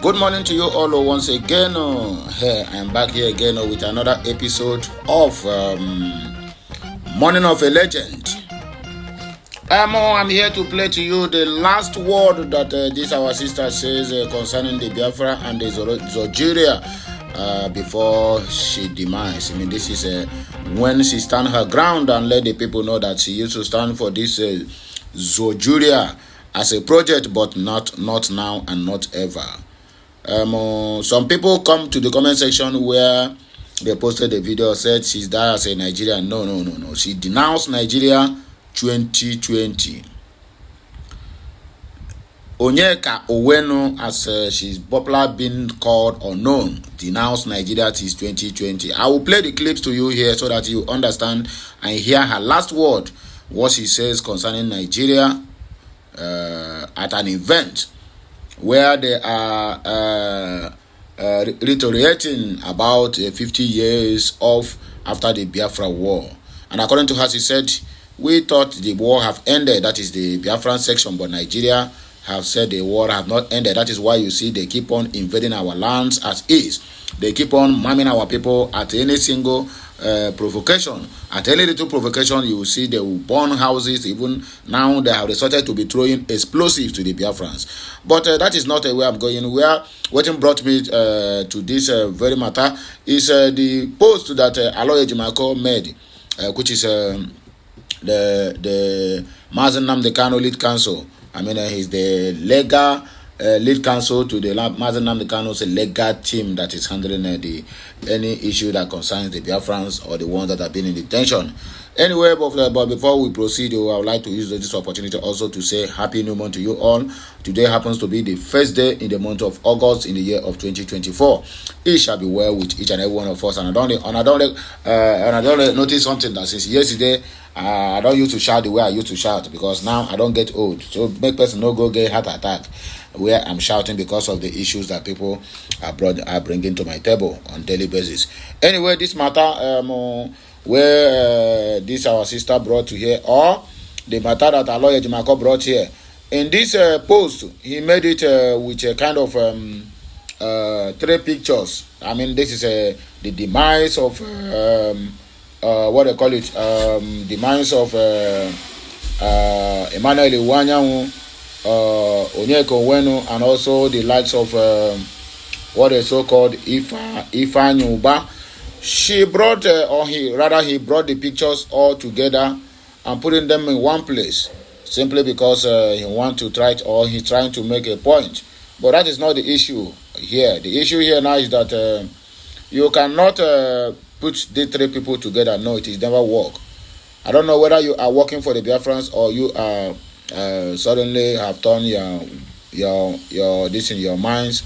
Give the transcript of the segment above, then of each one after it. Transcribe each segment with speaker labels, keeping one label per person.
Speaker 1: Good morning to you all once again. Hey, I'm back here again with another episode of Morning of a Legend. I'm here to play to you the last word that this our sister says concerning the Biafra and the Zojuria before she demise. I mean, this is when she stand her ground and let the people know that she used to stand for this Zojuria as a project, but not now and not ever. Some people come to the comment section where they posted the video, said she's there as a Nigerian. No. She denounced Nigeria 2020. Onyeka Onwenu, as she's popular being called or known, denounced Nigeria till 2020. I will play the clips to you here so that you understand and hear her last word, what she says concerning Nigeria at an event where they are reiterating about 50 years of after the Biafra war. And according to her, she said, we thought the war have ended, that is the Biafran section, but Nigeria have said the war have not ended. That is why you see they keep on invading our lands as is. They keep on maiming our people at any single provocation. At any little provocation, you will see they will burn houses. Even now, they have resorted to be throwing explosives to the Biafrans. But that is not where I'm going. What brought me to this very matter is the post that Aloy Ejimako made, which is the Mazen Nnamdi Kanu lead counsel. I mean, he's the legal lead counsel to the Mazen Nnamdi Kanu's legal team that is handling any issue that concerns the Biafrans or the ones that have been in detention. Anyway, but before we proceed, I would like to use this opportunity also to say Happy New Month to you all. Today happens to be the first day in the month of August in the year of 2024. It shall be well with each and every one of us. And I don't notice something that since yesterday, I don't used to shout the way I used to shout because now I don't get old. So make person no go get heart attack where I'm shouting because of the issues that people are bringing to my table on daily basis. Anyway, this matter where this our sister brought to here, or the matter that Aloy Ejimako brought here. In this post, he made it with a kind of 3 pictures. I mean, this is the demise of what they call it, demise of Emmanuel Iwanyanwu, Onyeka Onwenu, and also the likes of what is so called Ifanyuba. She brought, he brought the pictures all together and putting them in one place, simply because he wants to try or he's trying to make a point. But that is not the issue here. The issue here now is that you cannot put the 3 people together. No, it is never work. I don't know whether you are working for the Biafrans or you are suddenly have turned your this in your minds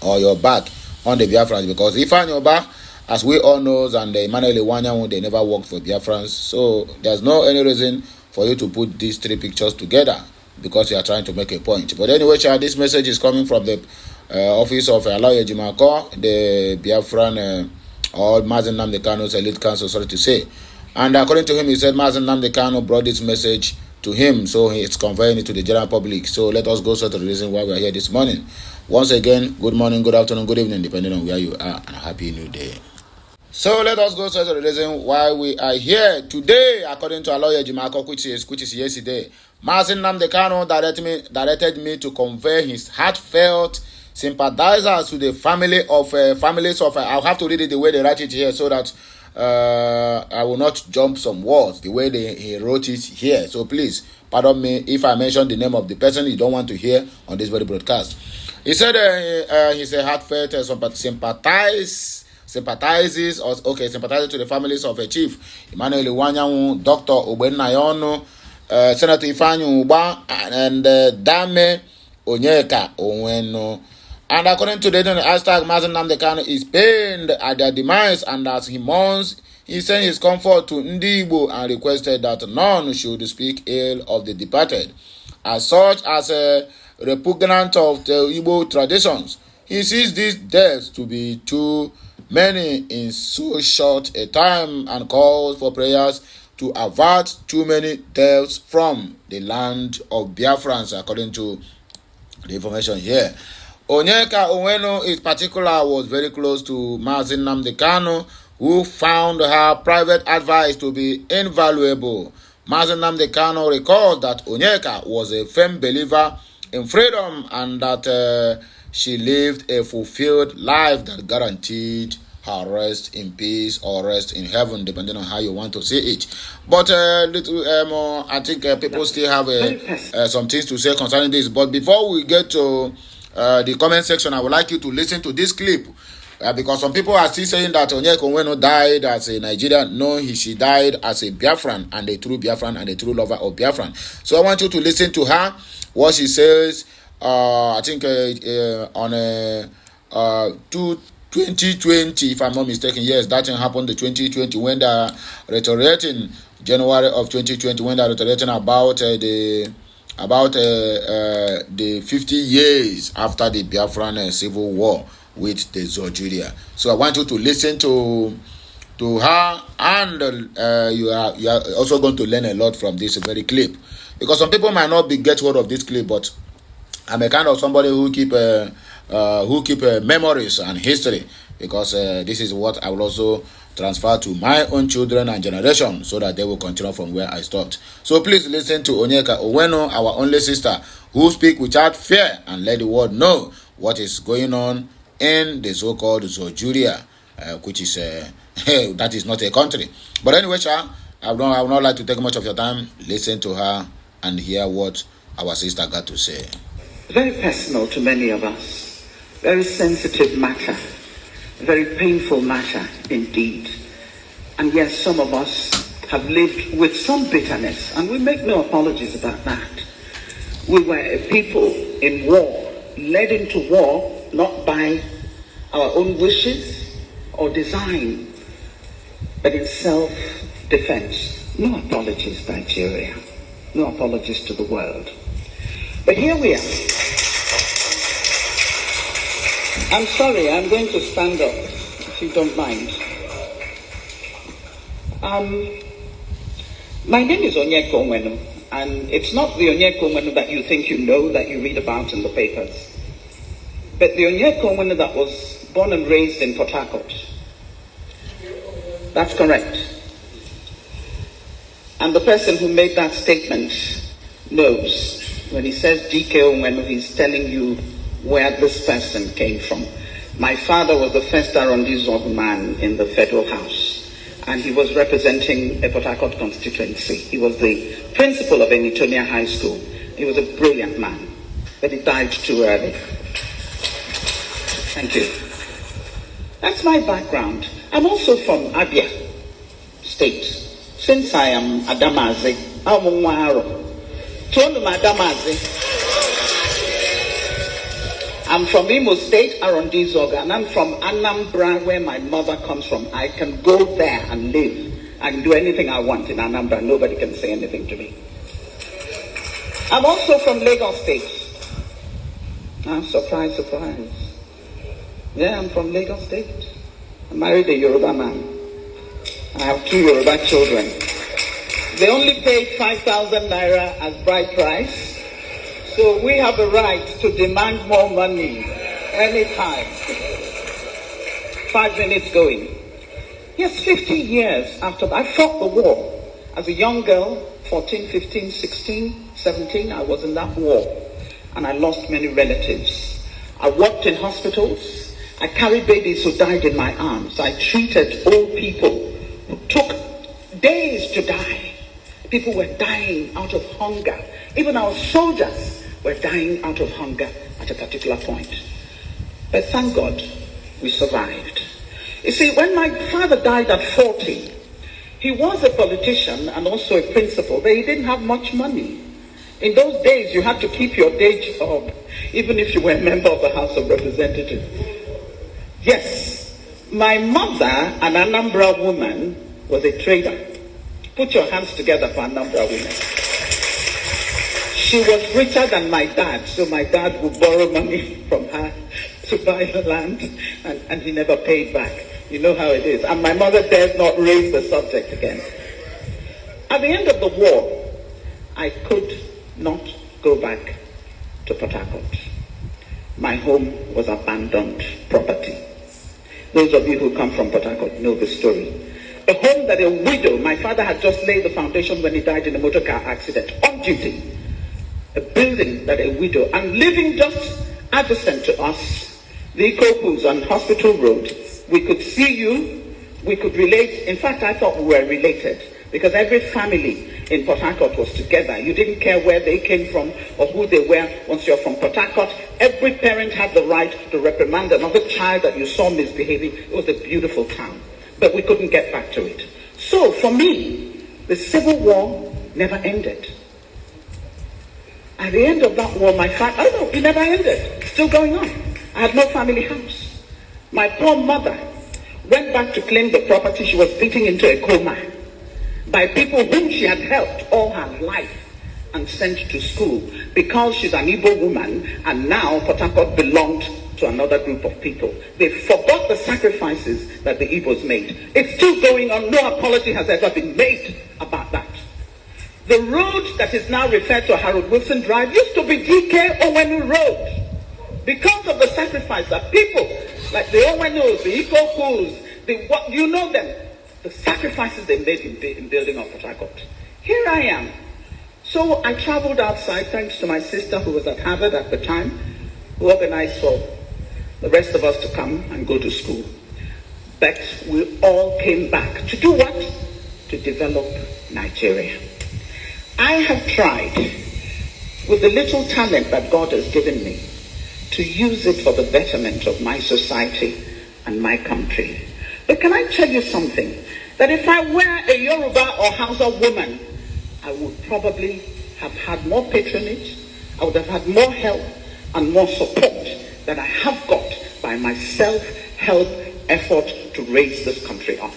Speaker 1: or your back on the Biafrans, because if I know back, as we all know, and the Emmanuel Iwanyanwu, they never worked for Biafrans. So there's no any reason for you to put these 3 pictures together because you are trying to make a point. But anyway, this message is coming from the office of Aloy Ejimako, the Biafran or Mazen Nnamdi Kanu's elite counsel, sorry to say. And according to him, he said Mazen Nnamdi Kanu brought this message to him, so he's conveying it to the general public. So let us go to the reason why we are here this morning. Once again, good morning, good afternoon, good evening, depending on where you are, and a happy new day. So let us go to the reason why we are here today, according to Aloy Ejimako, which is yesterday. Mazen Nnamdi Kanu directed me to convey his heartfelt sympathizers to the families of I'll have to read it the way they write it here so that I will not jump some words the way he wrote it here. So please pardon me if I mention the name of the person you don't want to hear on this very broadcast. He said he's a heartfelt sympathizes to the families of a Chief Emmanuel Iwanyanwu, Dr. Obenayonu, Senator Ifanyuba, and Dame Onyeka Onwenu. And according to the hashtag, Mazen Nnamdi Kanu is pained at their demise, and as he mourns, he sent his comfort to Ndi Igbo and requested that none should speak ill of the departed. As such as a repugnant of the Igbo traditions, he sees these deaths to be too many in so short a time and calls for prayers to avert too many deaths from the land of Biafrans, according to the information here. Onyeka Onwenu in particular was very close to Mazi Nnamdi Kanu, who found her private advice to be invaluable. Mazi Nnamdi Kanu recalled that Onyeka was a firm believer in freedom and that she lived a fulfilled life that guaranteed her rest in peace or rest in heaven, depending on how you want to see it. But I think people still have some things to say concerning this. But before we get to the comment section, I would like you to listen to this clip. Because some people are still saying that Onyeka Onwenu died as a Nigerian. No, she died as a Biafran, and a true Biafran and a true lover of Biafran. So I want you to listen to her, what she says, I think on 2020, if I'm not mistaken. Yes, that thing happened in 2020 when they are reiterating, January of 2020, when they are reiterating about the 50 years after the Biafran civil war with the Zojuria. So I want you to listen to her, and you are also going to learn a lot from this very clip, because some people might not get hold of this clip, but I'm a kind of somebody who keep memories and history, because this is what I will also transfer to my own children and generation, so that they will continue from where I stopped. So please listen to Onyeka Onwenu, our only sister, who speak without fear and let the world know what is going on in the so-called Zojuria, which is that is not a country. But anyway, I would not like to take much of your time. Listen to her and hear what our sister got to say.
Speaker 2: Very personal to many of us, very sensitive matter, very painful matter indeed. And yes, some of us have lived with some bitterness, and we make no apologies about that. We were a people in war, led into war, not by our own wishes or design, but in self-defense. No apologies, Nigeria. No apologies to the world. But here we are. I'm sorry, I'm going to stand up, if you don't mind. My name is Onyeka Onwenu, and it's not the Onyeka Onwenu that you think you know, that you read about in the papers, but the Onyeka Onwenu that was born and raised in Port Harcourt. That's correct. And the person who made that statement knows. When he says DK Onwenu, he's telling you where this person came from. My father was the first Arrondissement man in the Federal House, and he was representing a Port Harcourt constituency. He was the principal of Enitonia High School. He was a brilliant man, but he died too early. Thank you. That's my background. I'm also from Abia State. Since I am Adamaze, I'm from Imo State, Arrondissement, and I'm from Anambra, where my mother comes from. I can go there and live. I can do anything I want in Anambra. Nobody can say anything to me. I'm also from Lagos State. Surprise, surprise. Yeah, I'm from Lagos State. I married a Yoruba man. I have 2 Yoruba children. They only paid 5,000 naira as bride price. So we have a right to demand more money anytime. 5 minutes going. Yes, 50 years after that, I fought the war. As a young girl, 14, 15, 16, 17, I was in that war. And I lost many relatives. I worked in hospitals. I carried babies who died in my arms. I treated old people who took days to die. People were dying out of hunger. Even our soldiers were dying out of hunger at a particular point. But thank God, we survived. You see, when my father died at 40, he was a politician and also a principal, but he didn't have much money. In those days, you had to keep your day job, even if you were a member of the House of Representatives. Yes, my mother, an Anambra woman, was a trader. Put your hands together for Anambra women. She was richer than my dad, so my dad would borrow money from her to buy the land, and he never paid back. You know how it is. And my mother dares not raise the subject again. At the end of the war, I could not go back to Port Harcourt. my home was abandoned property. Those of you who come from Port Harcourt know the story. A home that a widow, my father had just laid the foundation when he died in a motor car accident, on duty. A building that a widow, and living just adjacent to us, the Ecopools on Hospital Road. We could see you, we could relate. In fact, I thought we were related because every family in Port Harcourt was together. You didn't care where they came from or who they were. Once you're from Port Harcourt, every parent had the right to reprimand another child that you saw misbehaving. It was a beautiful town, but we couldn't get back to it. So for me, the Civil War never ended. At the end of that war, my father, oh no, it never ended. It's still going on. I had no family house. My poor mother went back to claim the property she was beating into a coma by people whom she had helped all her life and sent to school because she's an Igbo woman and now Port Harcourt belonged to another group of people. They forgot the sacrifices that the Igbos made. It's still going on. No apology has ever been made about that. The road that is now referred to Harold Wilson Drive used to be DK Onwenu Road because of the sacrifice that people like the Onwenus, the Ecopools, you know them, the sacrifices they made in building up Port Harcourt. Here I am. So I traveled outside thanks to my sister who was at Harvard at the time, who organized for the rest of us to come and go to school. But we all came back to do what? To develop Nigeria. I have tried, with the little talent that God has given me, to use it for the betterment of my society and my country. But can I tell you something? That if I were a Yoruba or Hausa woman, I would probably have had more patronage, I would have had more help and more support than I have got by my self-help effort to raise this country up.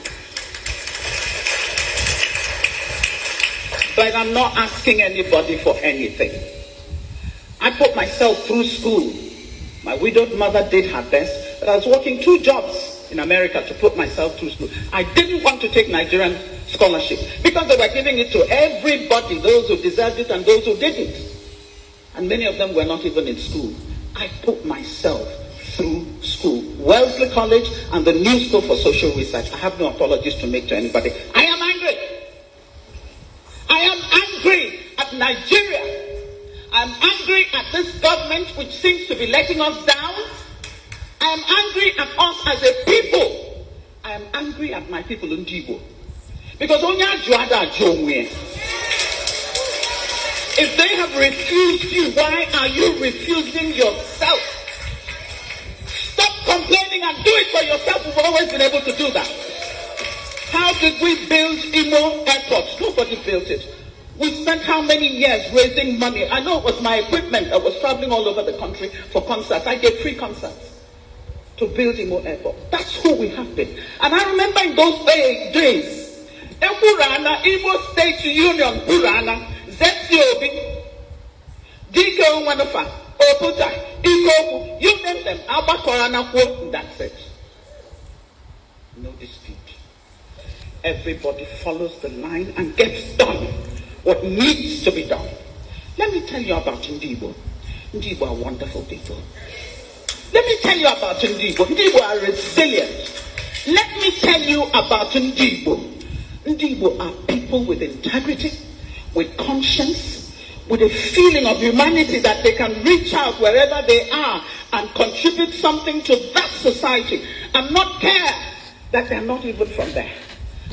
Speaker 2: But I'm not asking anybody for anything. I put myself through school. My widowed mother did her best, but I was working 2 jobs in America to put myself through school. I didn't want to take Nigerian scholarship because they were giving it to everybody, those who deserved it and those who didn't. And many of them were not even in school. I put myself through school. Wellesley College and the New School for Social Research. I have no apologies to make to anybody. I am angry. I am angry at Nigeria. I am angry at this government which seems to be letting us down. I am angry at us as a people. I am angry at my people in Igbo. Because if they have refused you, why are you refusing yourself? Stop complaining and do it for yourself. We've always been able to do that. How did we build Imo Airport? Nobody built it. We spent how many years raising money? I know it was my equipment that was traveling all over the country for concerts. I gave free concerts to build Imo Airport. That's who we have been. And I remember in those days, Ekurana, Imo State Union, Burana, Zetiobi, DK Onwenu, Oputa, Iko, you name them, Abakorana, and that's it. No dispute. Everybody follows the line and gets done what needs to be done. Let me tell you about Ndibo. Ndibo are wonderful people. Let me tell you about Ndibo. Ndibo are resilient. Let me tell you about Ndibo. Ndibo are people with integrity, with conscience, with a feeling of humanity that they can reach out wherever they are and contribute something to that society and not care that they're not even from there.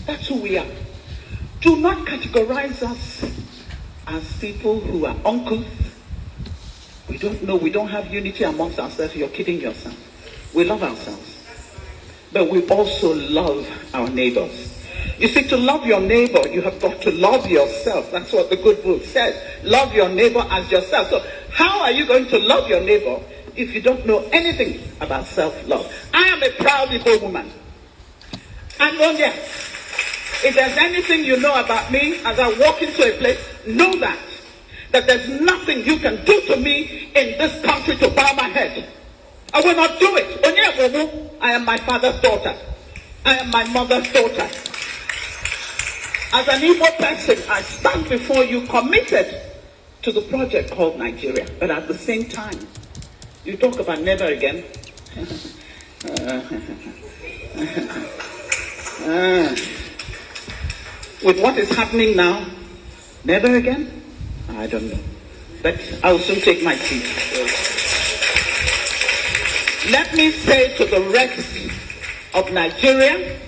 Speaker 2: That's who we are. Do not categorize us as people who are uncouth. We don't know, we don't have unity amongst ourselves. You're kidding yourself. We love ourselves. But we also love our neighbors. You see, to love your neighbor, you have got to love yourself. That's what the good book says. Love your neighbor as yourself. So how are you going to love your neighbor if you don't know anything about self-love? I am a proud Igbo woman. And if there's anything you know about me as I walk into a place, know that there's nothing you can do to me in this country to bow my head. I will not do it. I am my father's daughter. I am my mother's daughter. As an Igbo person, I stand before you committed to the project called Nigeria. But at the same time, You talk about never again. With what is happening now, never again? I don't know. But I will soon take my seat. Let me say to the rest of Nigeria,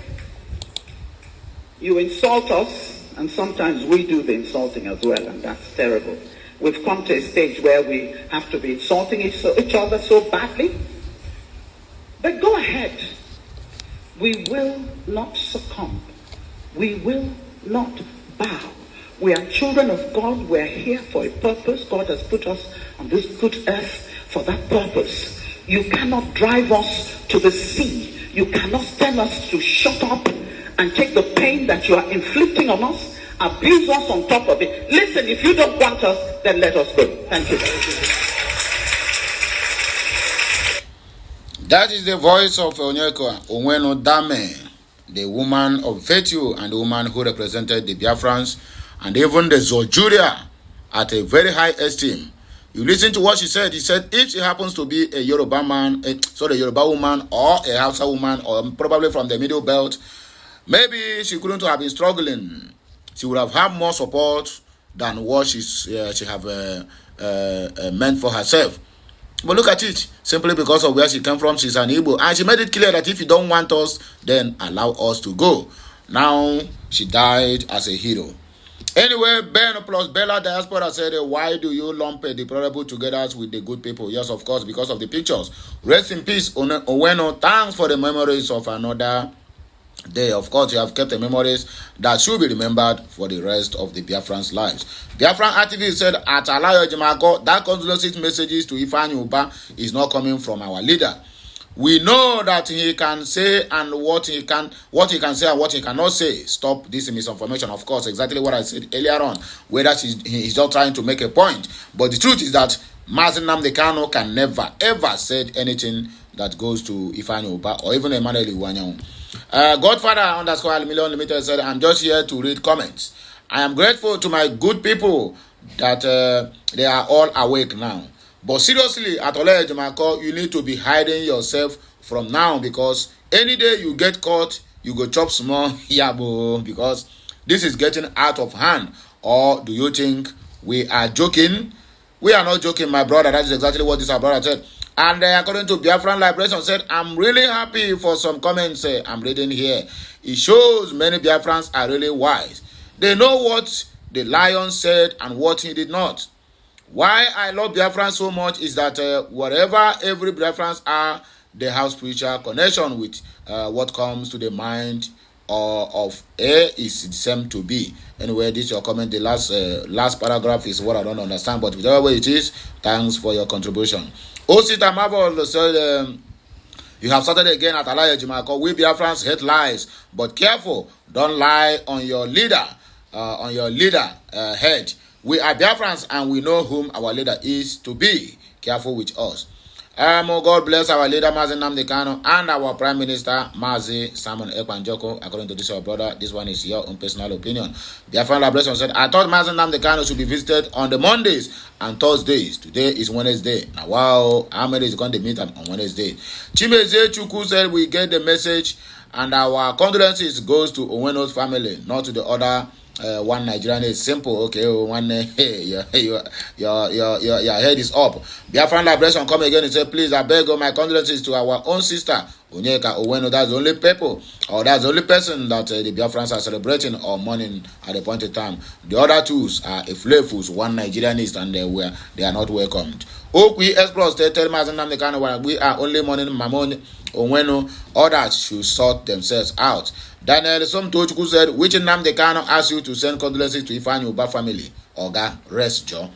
Speaker 2: you insult us, and sometimes we do the insulting as well, and that's terrible. We've come to a stage where we have to be insulting each other so badly. But go ahead. We will not succumb. We will not bow. We are children of God. We are here for a purpose. God has put us on this good earth for that purpose. You cannot drive us to the sea. You cannot tell us to shut up and take the pain that you are inflicting on us, abuse us on top of it. Listen, if you don't want us, then let us go. Thank you.
Speaker 1: That is the voice of Onyeka Onwenu Dame, the woman of virtue and the woman who represented the Biafrans and even the Zojuria at a very high esteem. You listen to what she said. He said if she happens to be a Yoruba man, a Yoruba woman or a Hausa woman or probably from the Middle Belt, maybe she couldn't have been struggling. She would have had more support than what she have meant for herself. But look at it. Simply because of where she came from, she's an Igbo. And she made it clear that if you don't want us, then allow us to go. Now, she died as a hero. Anyway, Ben plus Bella Diaspora said, why do you lump the deplorable together with the good people? Yes, of course, because of the pictures. Rest in peace, Onwenu. Thanks for the memories of another day. Of course, you have kept the memories that should be remembered for the rest of the Biafran's lives. Biafran activist said at Alayo Jimako, that condolences messages to Ifeanyi Uba is not coming from our leader. We know that he can say and what he can say and what he cannot say. Stop this misinformation. Of course, exactly what I said earlier on, whether he's just trying to make a point. But the truth is that Mazi Nnamdi Kanu can never, ever said anything that goes to Ifeanyi Uba or even Emmanuel Iwanyan. Godfather _Almillion Limited said, I'm just here to read comments. I am grateful to my good people that they are all awake now. But seriously, at Olaye Jumako, you need to be hiding yourself from now, because any day you get caught, you go chop small yabo, because this is getting out of hand. Or do you think we are joking? We are not joking, my brother. That is exactly what this our brother said. And according to Biafran Liberation said, I'm really happy for some comments I'm reading here. It shows many Biafrans are really wise. They know what the lion said and what he did not. Why I love Biafran so much is that whatever every Biafrans are, they have spiritual connection with what comes to the mind of A is the same to B. Anyway, this is your comment. The last paragraph is what I don't understand, but whichever way it is, thanks for your contribution. Osita Marvel said, you have started again at Alaye Jimako. We Biafrans hate lies, but careful, don't lie on your leader, head. We are Biafrans and we know whom our leader is to be. Careful with us. God bless our leader Mazi Nnamdi Kanu and our Prime Minister Mazi Simon Ekpanjoko. According to this your brother, this one is your own personal opinion. Biafran Liberation said, I thought Mazi Nnamdi Kanu should be visited on the Mondays and Thursdays. Today is Wednesday. Now wow, how many is going to meet on Wednesday? Chimeze Chukwu said, we get the message and our condolences goes to Onwenu's family, not to the other. One Nigerian is simple. Okay, one your head is up. Biafran Liberation come again and say, please, I beg my condolences to our own sister Onyeka Onwenu. That's the only people, or that's the only person that the Biafrans are celebrating or mourning at the point in time. The other two are a flavors, one Nigerianist, and they are not welcomed. Okwi Explore tell Mazi Nnamdi Kanu, we are only mourning Mamon Onwenu. Others should sort themselves out. Daniel Somtochukwu said, which Nnamdi Kanu asked you to send condolences to Ifeanyi Uba family? Oga, rest, Joe.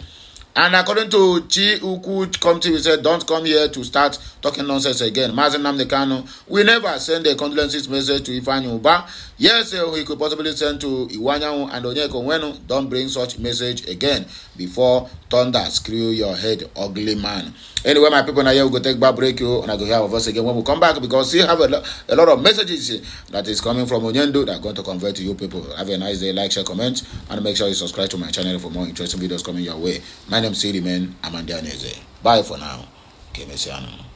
Speaker 1: And according to Chi Uku Committee, we said, don't come here to start talking nonsense again. Mazi Nnamdi Kanu, we never send a condolences message to Ifeanyi Uba. Yes, he could possibly send to Iwanyan and Onyeka Onwenu. Don't bring such message again before thunder screw your head, ugly man. Anyway, my people, now here we go take back break you, and I go hear of us again when we come back, because we have a lot of messages that is coming from Onyendu that are going to convert to you people. Have a nice day. Like, share, comment, and make sure you subscribe to my channel for more interesting videos coming your way. My name is Siri Man. I'm Andianeze. Bye for now. Ka emesịa nụ.